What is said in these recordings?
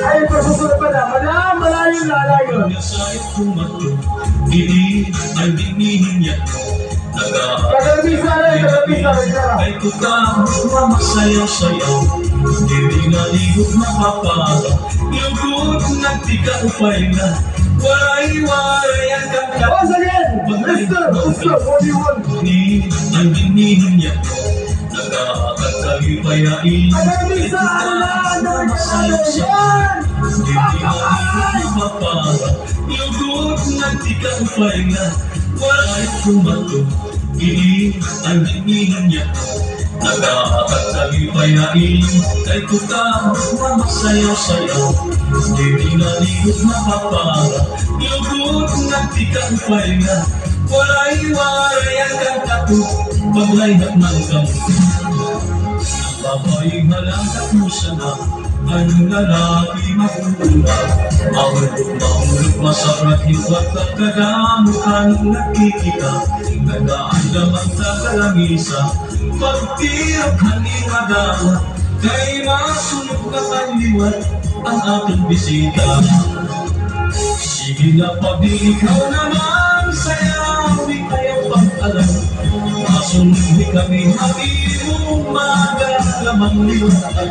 Ay, pagsusunod pa na. Malayong lalayo. Sa itumato, hindi ay dinihin niya. Tagalabisa rin, tagalabisa. Ay tutahos masayaw-sayaw, hindi naligot na papara. Lugod nagtika upay na, waray-waray ang kakap. Once again, Mr. What do you want? Hindi ay dinihin niya. Nagkakatalipayain. Tagalabisa, masayaw-sayaw, hindi naligot na papara. Lugod nagtika upay na, waray tumato, hindi ang dinihin niya. Nagkakatalipayain, kay tutahos na masayaw-sayaw, hindi naligot na papara. Lugod nagtikapay na, waray-waray ang kakato, paglayhat ng kamot. Babaeng halangkat mo siya na, ang lalaki makukuha. Maulog, masarap hiwag at kagamutan nakikita. Nag-aandam ang tagalangisa, pagtirap haliwadawa, kay masunod na kaliwat ang aking bisita. Sige na pag ikaw naman sayaw, di kayo pag-alam. Masunod di kami habibong magalamang liwat.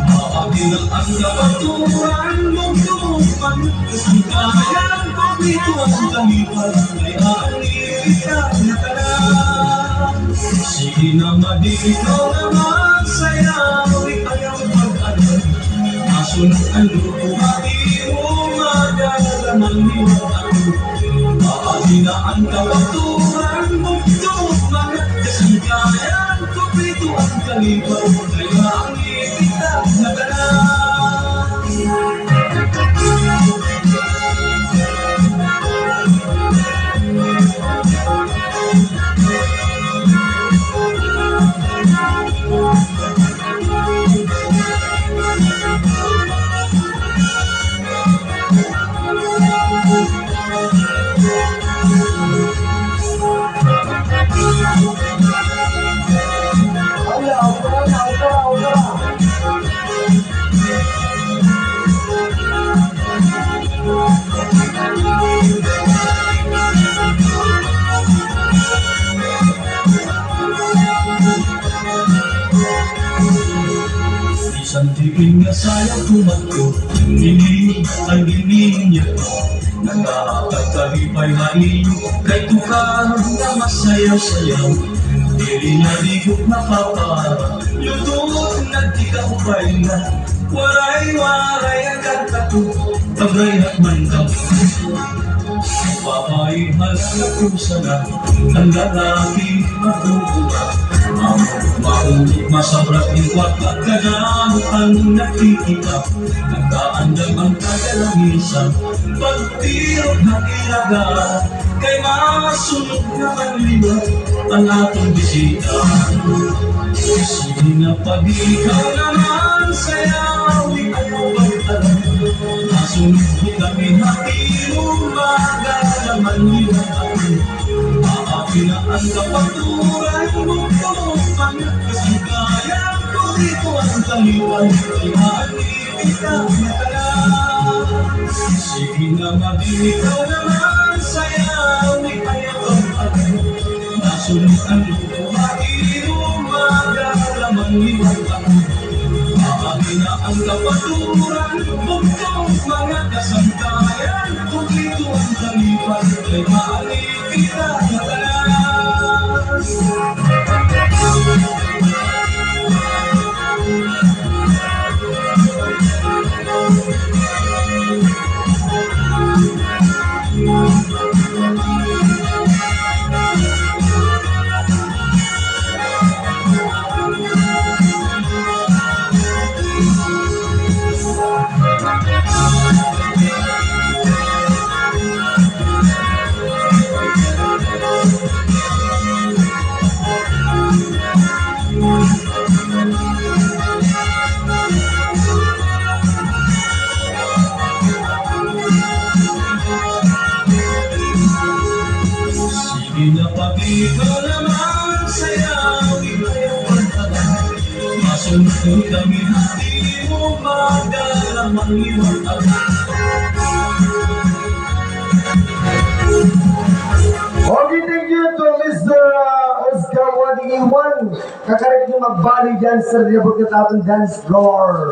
Maabilang ang kapaturan mong tumupan, kasang kayang pagito ang kalipan, ay aalipita na ka na. Sige na madi ikaw naman sayaw, di kayo pag-alam. Masunod ang lupo, habibong magalamang liwat. Maabilang ang kapaturan mong tumupan, kasang kayang pagito ang kalipan, ay aalipita na ka na. Isang tingin nga sayang tumakbo, hindi ang dinihin niya. Nagkakatalipay-hain, kay tukarog na masayaw-sayaw, hindi naligot na papara. Lutot nagtikapay na, waray-waray ang katato, paglayhat man ka. Babaeng halala kung sana, ang lalaki matutuwa. Mahulog masabrak iwat at kagamot ang nakikita. Nagkaandam ang kagalangisan, pagtirok ng ilaga, kay masunod na manliwat ang ating bisita. Sige na pag ikaw naman sayaw, di kayo pag-alam. Masunod di kami hatimong magalaman liwat ako. Aapin na ang kapaturan mong tumupan, kasi kaya ko dito ang kaliwan, ay maalipita na ka na. Sige na mabili ikaw naman sayaw, di kaya pag-alam. Nasunod ang lupo, hatimong magalaman liwat ako. Aapin na ang kapaturan mong mga kasantayan, kung dito ang kaliwan, ay maalipita na ka na. Kung kami hindi mo magalamang liwag. Okay, thank you to Mr. Oscar Wadi Iwan. Kakarik niyo magbali dyan sa Report Katapang Dance Floor.